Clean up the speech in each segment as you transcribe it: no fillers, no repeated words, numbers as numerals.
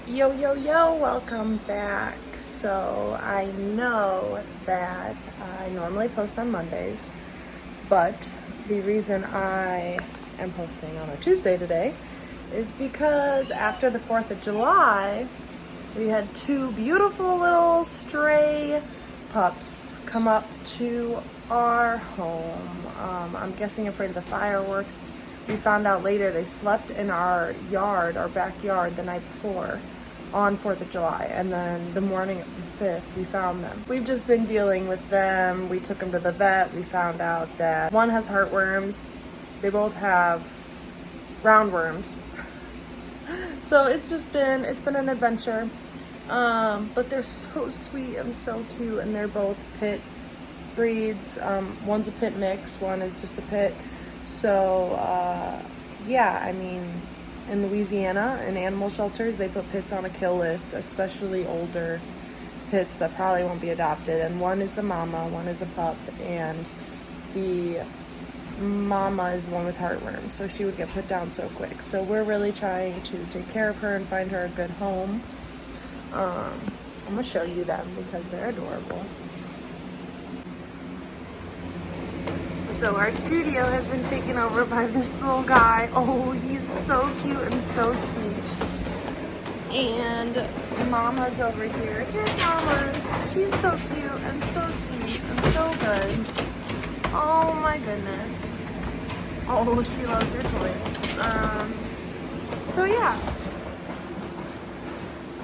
Yo, yo, yo, welcome back. So I know that I normally post on Mondays, but the reason I am posting on a Tuesday today is because after the 4th of July, we had two beautiful little stray pups come up to our home. I'm guessing afraid of the fireworks. We found out later they slept in our yard, our backyard, the night before on 4th of July, and then the morning of the 5th we found them. We've just been dealing with them. We took them to the vet. We found out that one has heartworms. They both have roundworms. So it's been an adventure. But they're so sweet and so cute, and they're both pit breeds. One's a pit mix, one is just a pit. So yeah, I mean, in Louisiana, in animal shelters, they put pits on a kill list, especially older pits that probably won't be adopted. And one is the mama, one is a pup, and the mama is the one with heartworms, so she would get put down so quick. So we're really trying to take care of her and find her a good home. I'm gonna show you them because they're adorable. So our studio has been taken over by this little guy. Oh, he's so cute and so sweet. And Mama's over here. Here's Mama's. She's so cute and so sweet and so good. Oh my goodness. Oh, she loves her toys. So yeah.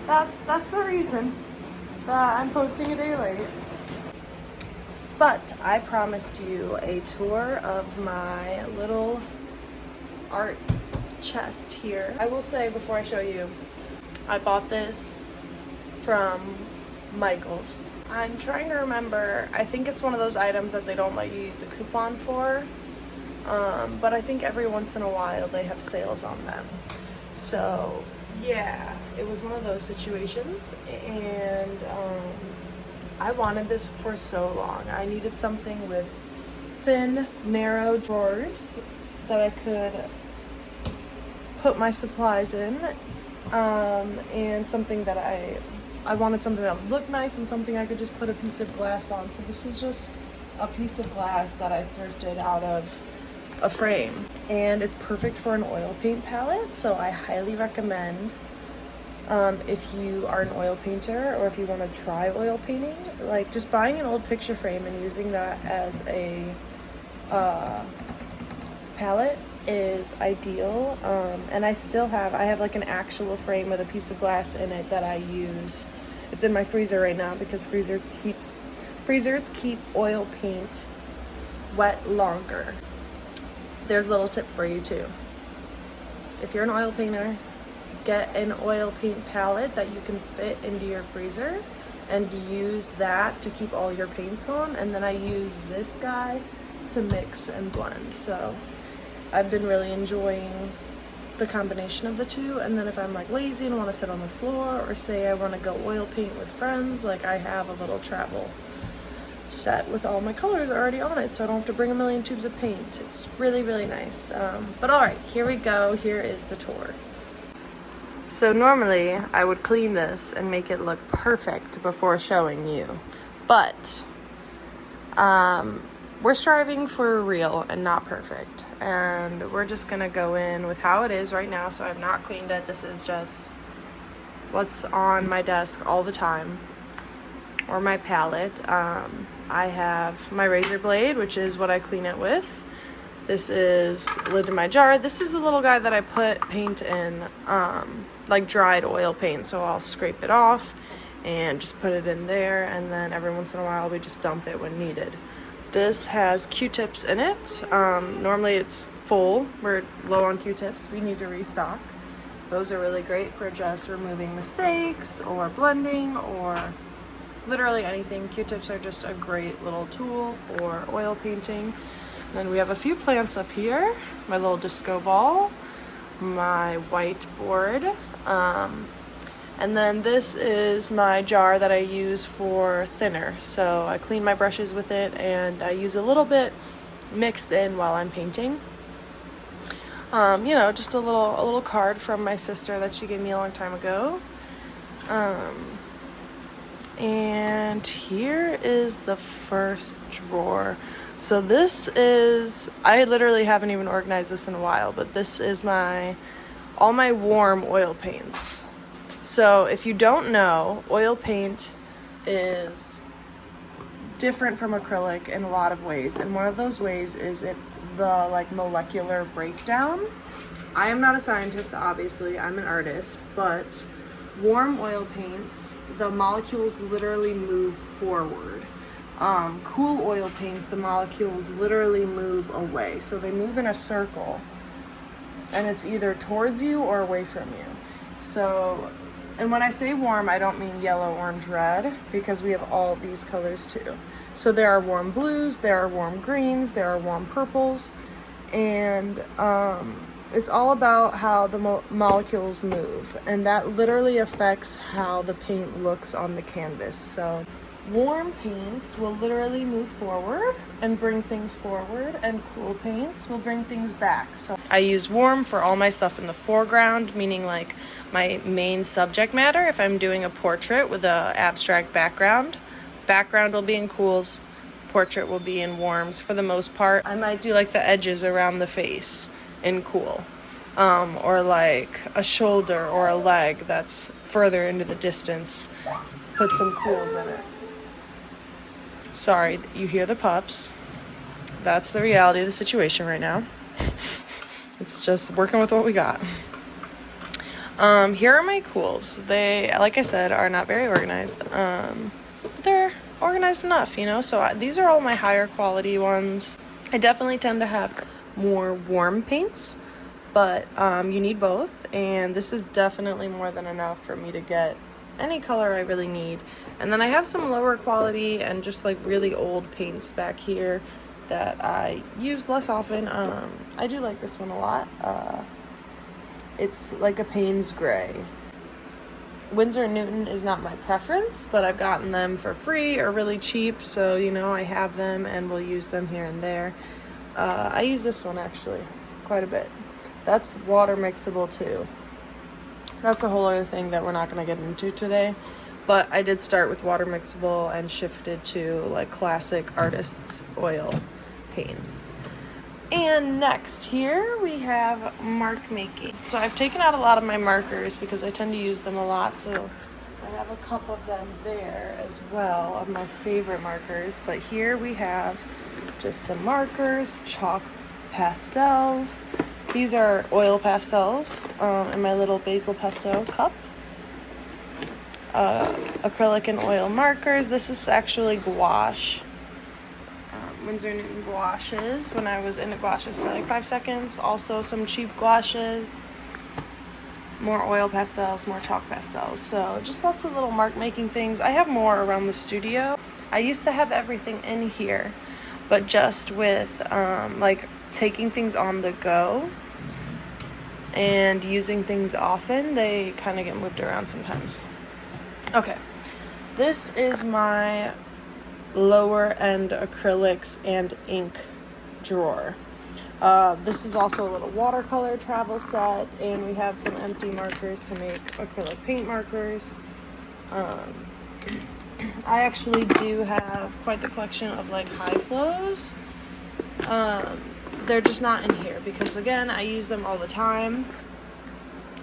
That's the reason that I'm posting a day late. But I promised you a tour of my little art chest here. I will say before I show you, I bought this from Michael's. I'm trying to remember, I think it's one of those items that they don't let you use a coupon for, but I think every once in a while they have sales on them. So yeah, it was one of those situations, and I wanted this for so long. I needed something with thin, narrow drawers that I could put my supplies in, and something that I wanted something that would look nice and something I could just put a piece of glass on. So this is just a piece of glass that I thrifted out of a frame, and it's perfect for an oil paint palette, so I highly recommend if you are an oil painter or if you want to try oil painting, like just buying an old picture frame and using that as a palette is ideal. And I have like an actual frame with a piece of glass in it that I use. It's in my freezer right now because freezers keep oil paint wet longer. There's a little tip for you too. If you're an oil painter, get an oil paint palette that you can fit into your freezer and use that to keep all your paints on, and then I use this guy to mix and blend. So I've been really enjoying the combination of the two. And then if I'm like lazy and want to sit on the floor, or say I want to go oil paint with friends, like I have a little travel set with all my colors already on it, so I don't have to bring a million tubes of paint. It's really, really nice. But all right, here we go. Here is the tour. So normally I would clean this and make it look perfect before showing you, but we're striving for real and not perfect, and we're just gonna go in with how it is right now. So I've not cleaned it. This is just what's on my desk all the time, or my palette. I have my razor blade, which is what I clean it with. This is lid to my jar. This is a little guy that I put paint in, like dried oil paint. So I'll scrape it off and just put it in there. And then every once in a while, we just dump it when needed. This has Q-tips in it. Normally it's full. We're low on Q-tips. We need to restock. Those are really great for just removing mistakes or blending or literally anything. Q-tips are just a great little tool for oil painting. And then we have a few plants up here, my little disco ball, my whiteboard, and then this is my jar that I use for thinner. So I clean my brushes with it, and I use a little bit mixed in while I'm painting. You know, just a little card from my sister that she gave me a long time ago. And here is the first drawer. So this is, I literally haven't even organized this in a while, but this is all my warm oil paints. So if you don't know, oil paint is different from acrylic in a lot of ways, and one of those ways is the like molecular breakdown. I am not a scientist, obviously, I'm an artist, but warm oil paints, the molecules literally move forward. Cool oil paints, the molecules literally move away. So they move in a circle, and it's either towards you or away from you. So, and when I say warm, I don't mean yellow, orange, red, because we have all these colors too. So there are warm blues, there are warm greens, there are warm purples, and it's all about how the molecules move, and that literally affects how the paint looks on the canvas. So warm paints will literally move forward and bring things forward, and cool paints will bring things back. So I use warm for all my stuff in the foreground, meaning like my main subject matter. If I'm doing a portrait with a abstract background will be in cools, portrait will be in warms for the most part. I might do like the edges around the face in cool, or like a shoulder or a leg that's further into the distance, put some cools in it. Sorry, you hear the pups. That's the reality of the situation right now. It's just working with what we got. Here are my cools. They, like I said, are not very organized. They're organized enough, you know, so these are all my higher quality ones. I definitely tend to have more warm paints, but you need both, and this is definitely more than enough for me to get any color I really need. And then I have some lower quality and just like really old paints back here that I use less often. I do like this one a lot. It's like a Payne's Gray. Winsor & Newton is not my preference, but I've gotten them for free or really cheap, so you know, I have them and will use them here and there. I use this one actually quite a bit. That's water mixable too. That's a whole other thing that we're not going to get into today, but I did start with water mixable and shifted to like classic artists oil paints. And next here we have mark making. So I've taken out a lot of my markers because I tend to use them a lot, so I have a couple of them there as well of my favorite markers. But here we have just some markers, chalk pastels. These are oil pastels in my little basil pesto cup. Acrylic and oil markers. This is actually gouache. Winsor & Newton gouaches when I was into gouaches for like 5 seconds. Also some cheap gouaches. More oil pastels, more chalk pastels. So just lots of little mark making things. I have more around the studio. I used to have everything in here, but just with like taking things on the go and using things often, they kind of get moved around sometimes. Okay, this is my lower end acrylics and ink drawer. This is also a little watercolor travel set, and we have some empty markers to make acrylic paint markers. I actually do have quite the collection of like high flows. They're just not in here because again, I use them all the time,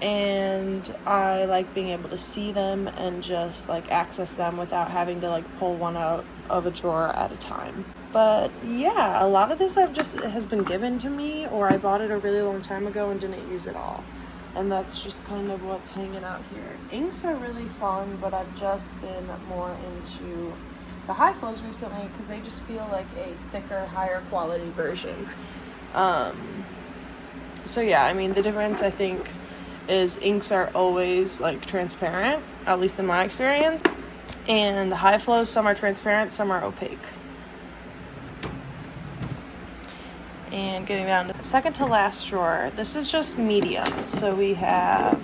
and I like being able to see them and just like access them without having to like pull one out of a drawer at a time. But yeah, a lot of this has been given to me, or I bought it a really long time ago and didn't use it all. And that's just kind of what's hanging out here. Inks are really fun, but I've just been more into the high flows recently because they just feel like a thicker, higher quality version. So yeah, I mean, the difference I think is inks are always like transparent, at least in my experience. And the high flows, some are transparent, some are opaque. And getting down to the second to last drawer, this is just mediums. So we have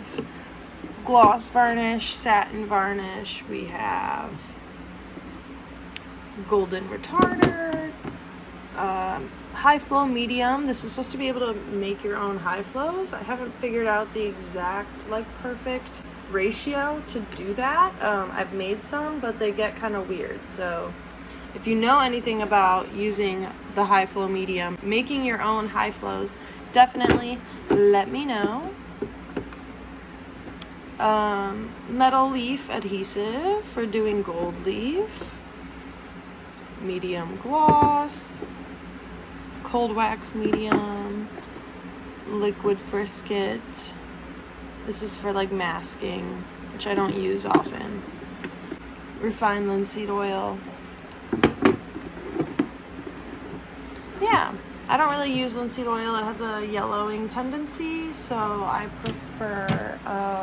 gloss varnish, satin varnish, we have golden retarder, high flow medium. This is supposed to be able to make your own high flows. I haven't figured out the exact like perfect ratio to do that. I've made some, but they get kind of weird. So if you know anything about using the high flow medium, making your own high flows, definitely let me know. Metal leaf adhesive for doing gold leaf. Medium gloss. Cold wax medium. Liquid frisket. This is for like masking, which I don't use often. Refined linseed oil. Yeah, I don't really use linseed oil. It has a yellowing tendency, so I prefer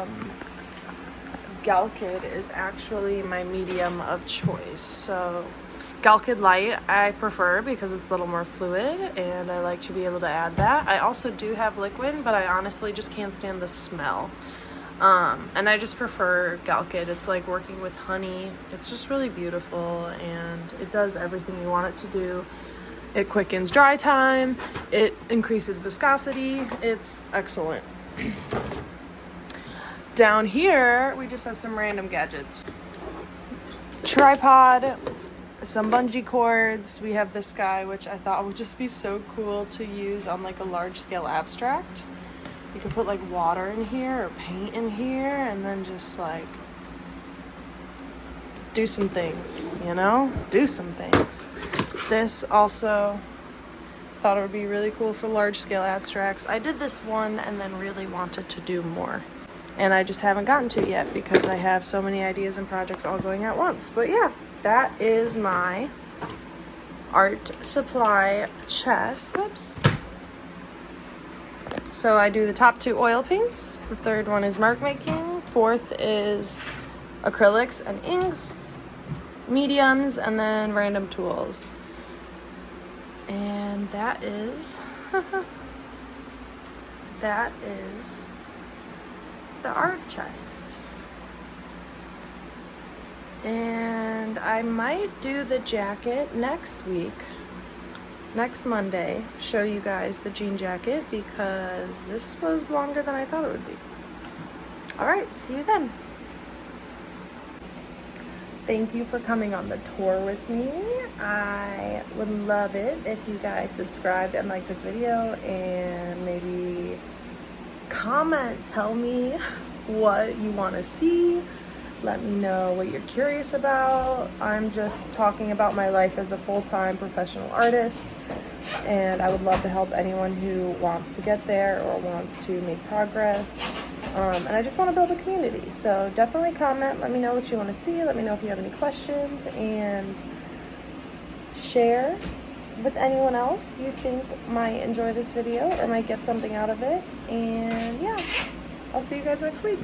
Galkid is actually my medium of choice. So Galkid Light I prefer because it's a little more fluid and I like to be able to add that. I also do have liquid, but I honestly just can't stand the smell. And I just prefer Galkid. It's like working with honey. It's just really beautiful and it does everything you want it to do. It quickens dry time. It increases viscosity. It's excellent. Down here, we just have some random gadgets. Tripod, some bungee cords. We have this guy, which I thought would just be so cool to use on like a large scale abstract. You could put like water in here or paint in here and then just like do some things, you know? Do some things. This also thought it would be really cool for large scale abstracts. I did this one and then really wanted to do more. And I just haven't gotten to it yet because I have so many ideas and projects all going at once. But yeah, that is my art supply chest. Whoops. So I do the top 2 oil paints. The third one is mark making. Fourth is acrylics and inks, mediums, and then random tools. And that is the art chest. And I might do the jacket next week, next Monday, show you guys the jean jacket because this was longer than I thought it would be. All right, see you then. Thank you for coming on the tour with me. I would love it if you guys subscribed and liked this video and maybe comment, tell me what you want to see. Let me know what you're curious about. I'm just talking about my life as a full-time professional artist, and I would love to help anyone who wants to get there or wants to make progress. And I just want to build a community. So definitely comment, let me know what you want to see, let me know if you have any questions, and share with anyone else you think might enjoy this video or might get something out of it. And yeah, I'll see you guys next week.